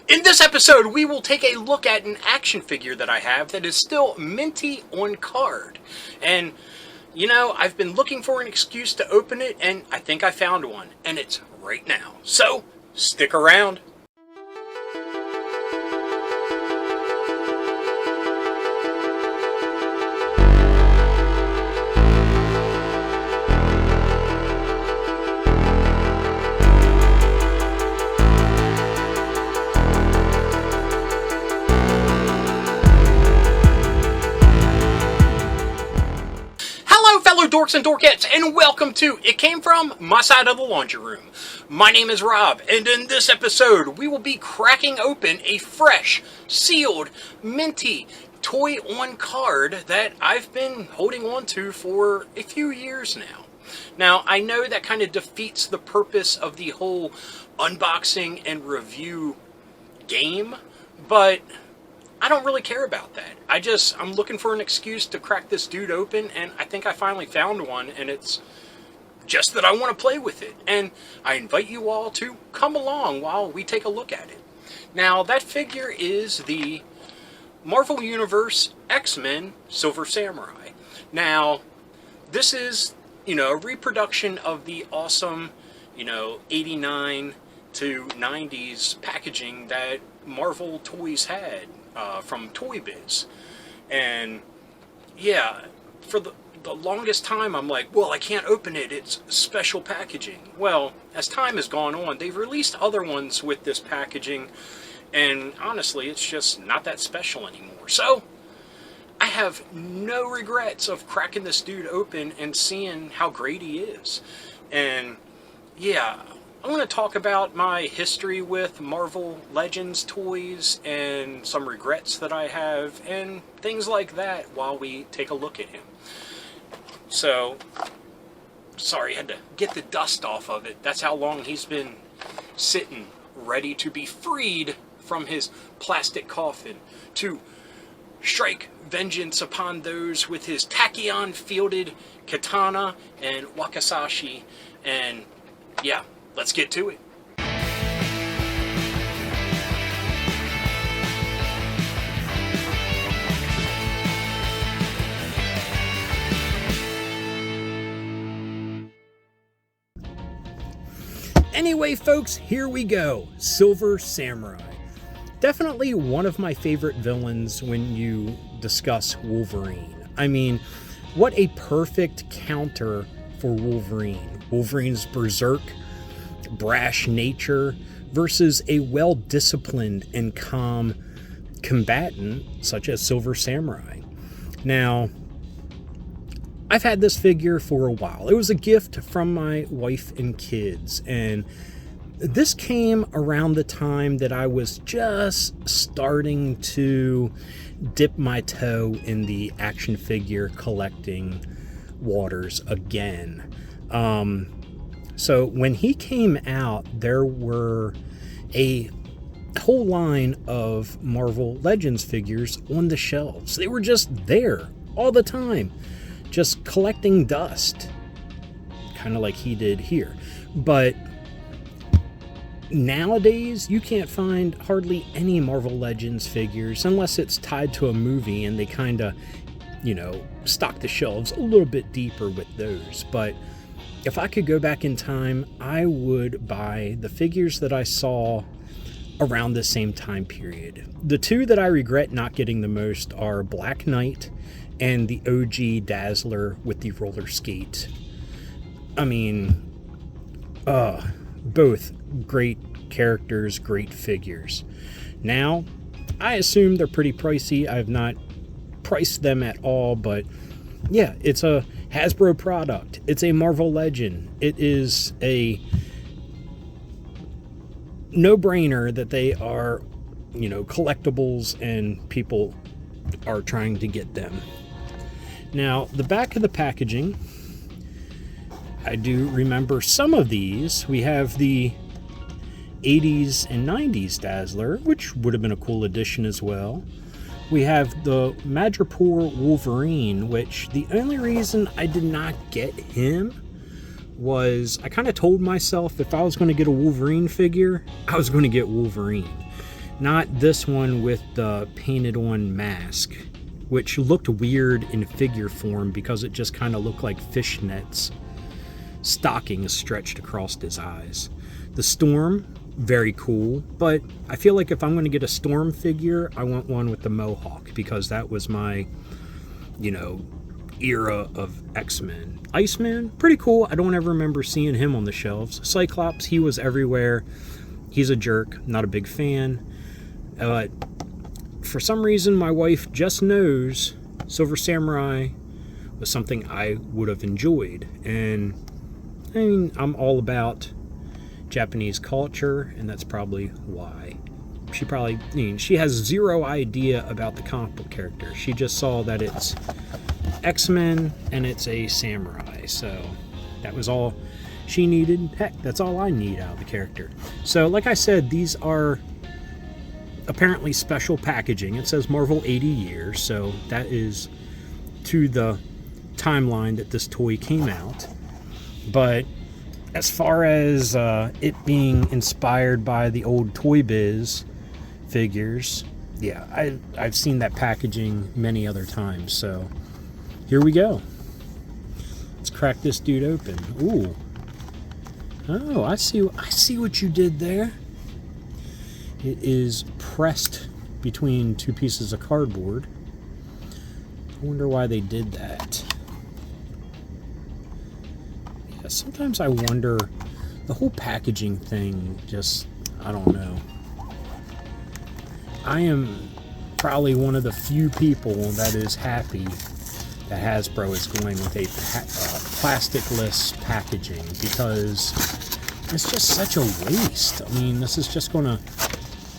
In this episode, we will take a look at an action figure that I have that is still minty on card. And, I've been looking for an excuse to open it, and I think I found one. And it's right now. So, stick around. Dorks and Dorkettes, and welcome to It Came From My Side of the Laundry Room. My name is Rob, and in this episode, we will be cracking open a fresh, sealed, minty toy on card that I've been holding on to for a few years now. Now, I know that kind of defeats the purpose of the whole unboxing and review game, but I don't really care about that. I'm looking for an excuse to crack this dude open, and I think I finally found one, and it's just that I want to play with it. And I invite you all to come along while we take a look at it. Now, that figure is the Marvel Universe X-Men Silver Samurai. Now, this is, a reproduction of the awesome, 89 to 90s packaging that Marvel Toys had. From Toy Biz. And yeah, for the longest time I'm like, well, I can't open it, it's special packaging. Well, as time has gone on, they've released other ones with this packaging, and honestly, it's just not that special anymore. So, I have no regrets of cracking this dude open and seeing how great he is. And yeah, I want to talk about my history with Marvel Legends toys and some regrets that I have and things like that while we take a look at him. So, sorry, I had to get the dust off of it. That's how long he's been sitting, ready to be freed from his plastic coffin to strike vengeance upon those with his tachyon-fielded katana and wakizashi. And yeah, let's get to it. Anyway, folks, here we go. Silver Samurai. Definitely one of my favorite villains when you discuss Wolverine. I mean, what a perfect counter for Wolverine. Wolverine's berserk, brash nature versus a well-disciplined and calm combatant such as Silver Samurai. Now, I've had this figure for a while. It was a gift from my wife and kids, and this came around the time that I was just starting to dip my toe in the action figure collecting waters again. So when he came out, there were a whole line of Marvel Legends figures on the shelves. They were just there all the time, just collecting dust, kind of like he did here. But nowadays, you can't find hardly any Marvel Legends figures unless it's tied to a movie and they kind of, stock the shelves a little bit deeper with those. But if I could go back in time, I would buy the figures that I saw around the same time period. The two that I regret not getting the most are Black Knight and the OG Dazzler with the roller skate. I mean, both great characters, great figures. Now, I assume they're pretty pricey. I've not priced them at all, but yeah, it's a Hasbro product. It's a Marvel Legend. It is a no-brainer that they are, collectibles and people are trying to get them. Now, the back of the packaging, I do remember some of these. We have the 80s and 90s Dazzler, which would have been a cool addition as well. We have the Madripoor Wolverine, which the only reason I did not get him was I kind of told myself if I was going to get a Wolverine figure, I was going to get Wolverine. Not this one with the painted on mask, which looked weird in figure form because it just kind of looked like fishnets, stockings stretched across his eyes. The Storm, very cool, but I feel like if I'm going to get a Storm figure, I want one with the mohawk, because that was my, era of X-Men. Iceman, pretty cool. I don't ever remember seeing him on the shelves. Cyclops, he was everywhere. He's a jerk, not a big fan. But for some reason, my wife just knows Silver Samurai was something I would have enjoyed. And I mean, I'm all about Japanese culture, and that's probably why. She has zero idea about the comic book character. She just saw that it's X-Men and it's a samurai. So that was all she needed. Heck, that's all I need out of the character. So like I said, these are apparently special packaging. It says Marvel 80 years, so that is to the timeline that this toy came out. But as far as it being inspired by the old Toy Biz figures, yeah, I've seen that packaging many other times. So here we go. Let's crack this dude open. Ooh. Oh, I see what you did there. It is pressed between two pieces of cardboard. I wonder why they did that. Yeah, sometimes I wonder, the whole packaging thing, just, I don't know. I am probably one of the few people that is happy that Hasbro is going with a plasticless packaging, because it's just such a waste. I mean, this is just going to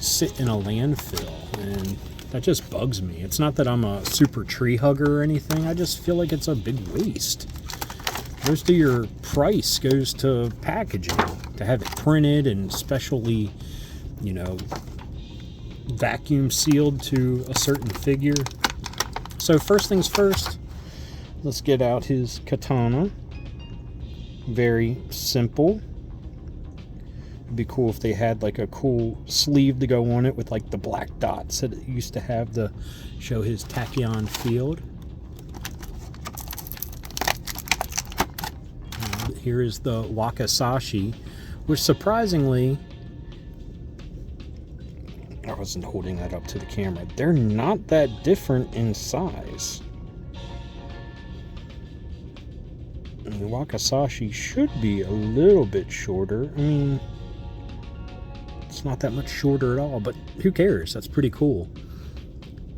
sit in a landfill, and that just bugs me. It's not that I'm a super tree hugger or anything. I just feel like it's a big waste. Most of your price goes to packaging, to have it printed and specially, vacuum sealed to a certain figure. So first things first, let's get out his katana. Very simple. It'd be cool if they had like a cool sleeve to go on it with like the black dots that it used to have to show his tachyon field. Here is the Wakizashi, which surprisingly, I wasn't holding that up to the camera, they're not that different in size. And the Wakizashi should be a little bit shorter. I mean, it's not that much shorter at all, but who cares? That's pretty cool.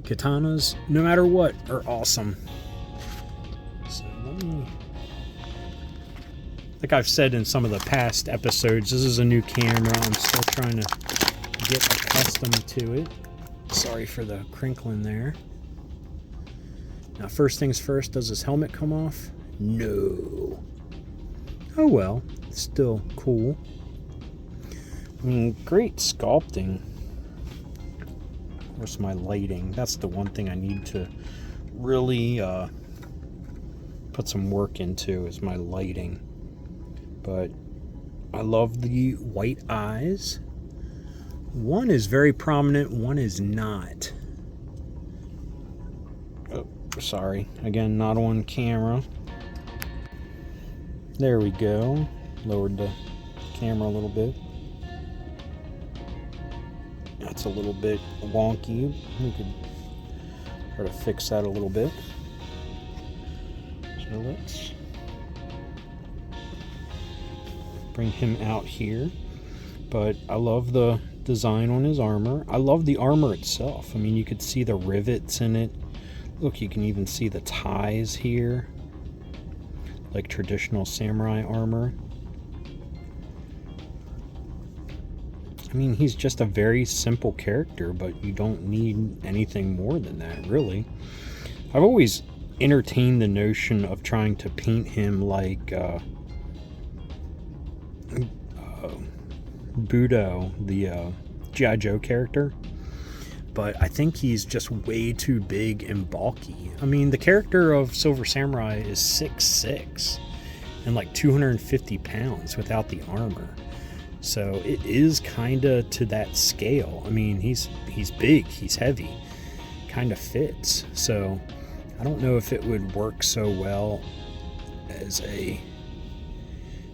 Katanas, no matter what, are awesome. So like I've said in some of the past episodes, this is a new camera. I'm still trying to get accustomed to it. Sorry for the crinkling there. Now, first things first, does his helmet come off? No. Oh well, it's still cool. I mean, great sculpting. Where's my lighting? That's the one thing I need to really put some work into, is my lighting. But I love the white eyes. One is very prominent, one is not. Oh, sorry. Again, not on camera. There we go. Lowered the camera a little bit. That's a little bit wonky. We could try to fix that a little bit. So let's bring him out here. But I love the design on his armor. I love the armor itself. I mean, you could see the rivets in it. Look, you can even see the ties here, like traditional samurai armor. I mean, he's just a very simple character, but you don't need anything more than that, really. I've always entertained the notion of trying to paint him like Budo, the G.I. Joe character, but I think he's just way too big and bulky. I mean, the character of Silver Samurai is 6'6" and like 250 pounds without the armor. So it is kind of to that scale. I mean, he's big, he's heavy, kind of fits. So I don't know if it would work so well as a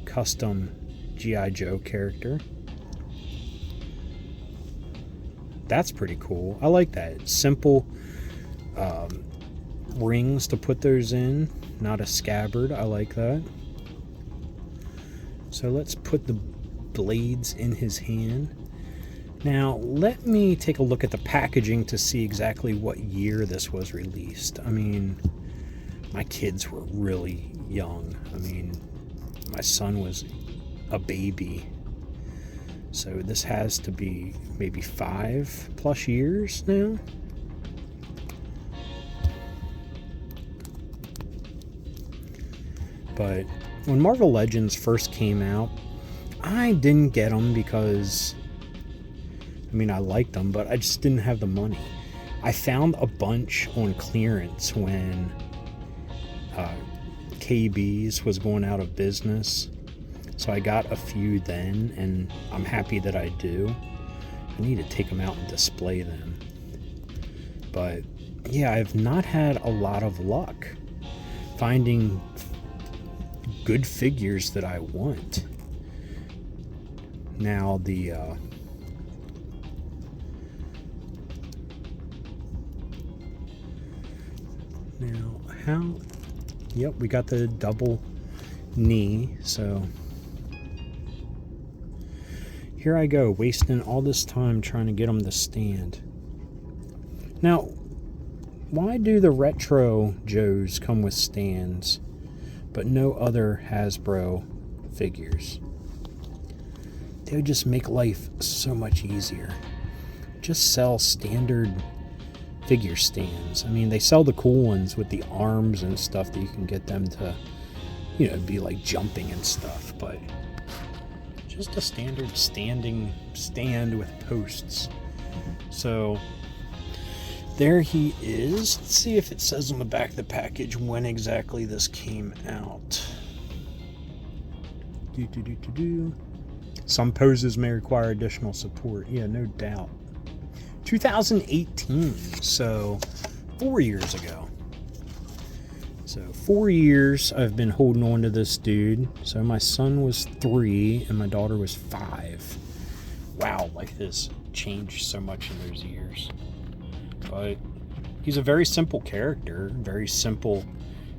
custom G.I. Joe character. That's pretty cool. I like that. Simple rings to put those in, not a scabbard. I like that. So let's put the blades in his hand. Now, let me take a look at the packaging to see exactly what year this was released. I mean, my kids were really young. I mean, my son was a baby. So this has to be maybe 5+ years now. But when Marvel Legends first came out, I didn't get them because, I mean, I liked them, but I just didn't have the money. I found a bunch on clearance when KB's was going out of business. So I got a few then, and I'm happy that I do. I need to take them out and display them. But yeah, I've not had a lot of luck finding good figures that I want. Now yep, we got the double knee, so here I go, wasting all this time trying to get them to stand. Now, why do the retro Joes come with stands, but no other Hasbro figures? They would just make life so much easier. Just sell standard figure stands. I mean, they sell the cool ones with the arms and stuff that you can get them to, you know, be like jumping and stuff, but just a standard standing stand with posts. So there he is. Let's see if it says on the back of the package when exactly this came out. Some poses may require additional support. Yeah, no doubt. 2018, so 4 years ago. So 4 years I've been holding on to this dude. So my son was 3 and my daughter was 5. Wow, like this changed so much in those years. But he's a very simple character, very simple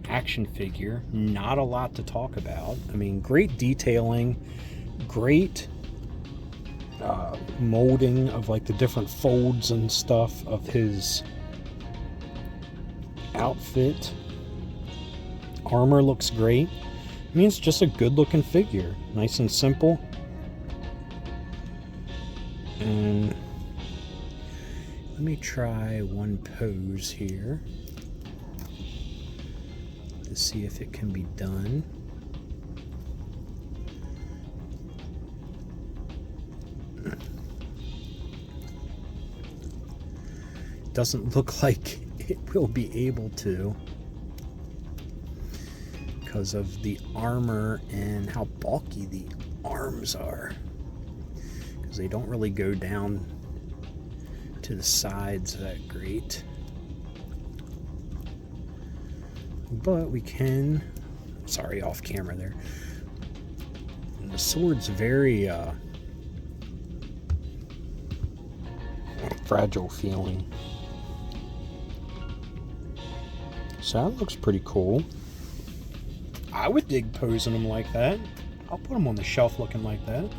action figure. Not a lot to talk about. I mean, great detailing, great molding of like the different folds and stuff of his outfit. Armor looks great. I mean, it's just a good looking figure. Nice and simple. And let me try one pose here to see if it can be done. Doesn't look like it will be able to because of the armor and how bulky the arms are, because they don't really go down to the sides that great. But we can, sorry, off camera there. And the sword's very fragile feeling. So that looks pretty cool. I would dig posing them like that. I'll put them on the shelf looking like that.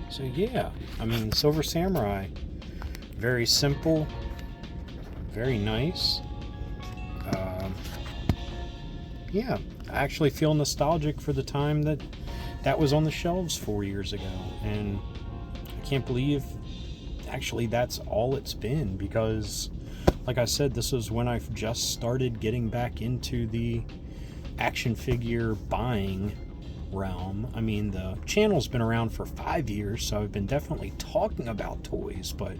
So yeah, I mean, Silver Samurai, very simple, very nice. Yeah, I actually feel nostalgic for the time that was on the shelves 4 years ago, and I can't believe actually that's all it's been, because like I said, this was when I just started getting back into the action figure buying realm. I mean, the channel's been around for 5 years, so I've been definitely talking about toys, but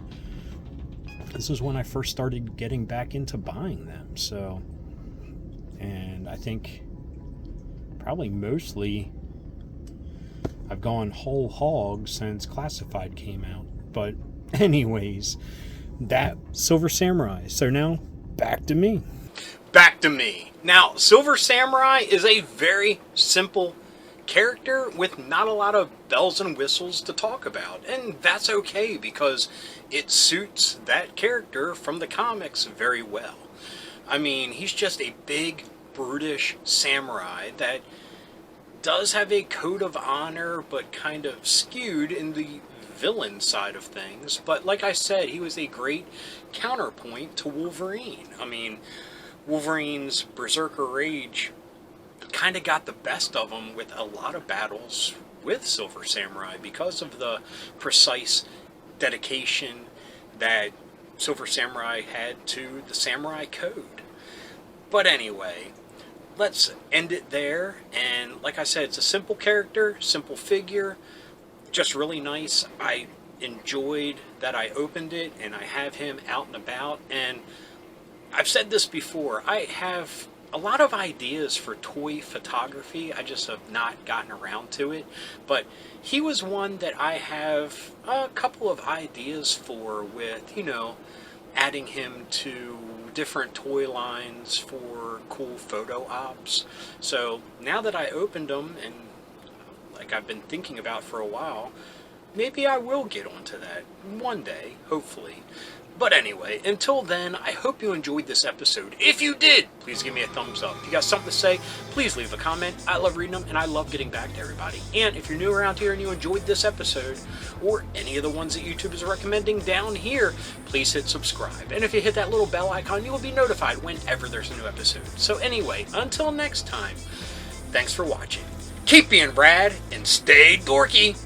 this is when I first started getting back into buying them. So, and I think probably mostly I've gone whole hog since Classified came out. But anyways, that Silver Samurai. So now, back to me. Back to me. Now, Silver Samurai is a very simple character with not a lot of bells and whistles to talk about. And that's okay because it suits that character from the comics very well. I mean, he's just a big, brutish samurai that does have a code of honor, but kind of skewed in the villain side of things. But like I said, he was a great counterpoint to Wolverine. I mean, Wolverine's Berserker Rage kind of got the best of him with a lot of battles with Silver Samurai because of the precise dedication that Silver Samurai had to the Samurai Code. But anyway, let's end it there. And like I said, it's a simple character, simple figure, just really nice. I enjoyed that I opened it and I have him out and about. And I've said this before, I have a lot of ideas for toy photography. I just have not gotten around to it. But he was one that I have a couple of ideas for with, you know, adding him to different toy lines for cool photo ops. So now that I opened them, and like I've been thinking about for a while, maybe I will get onto that one day, hopefully. But anyway, until then, I hope you enjoyed this episode. If you did, please give me a thumbs up. If you got something to say, please leave a comment. I love reading them, and I love getting back to everybody. And if you're new around here and you enjoyed this episode, or any of the ones that YouTube is recommending down here, please hit subscribe. And if you hit that little bell icon, you will be notified whenever there's a new episode. So anyway, until next time, thanks for watching. Keep being rad, and stay dorky.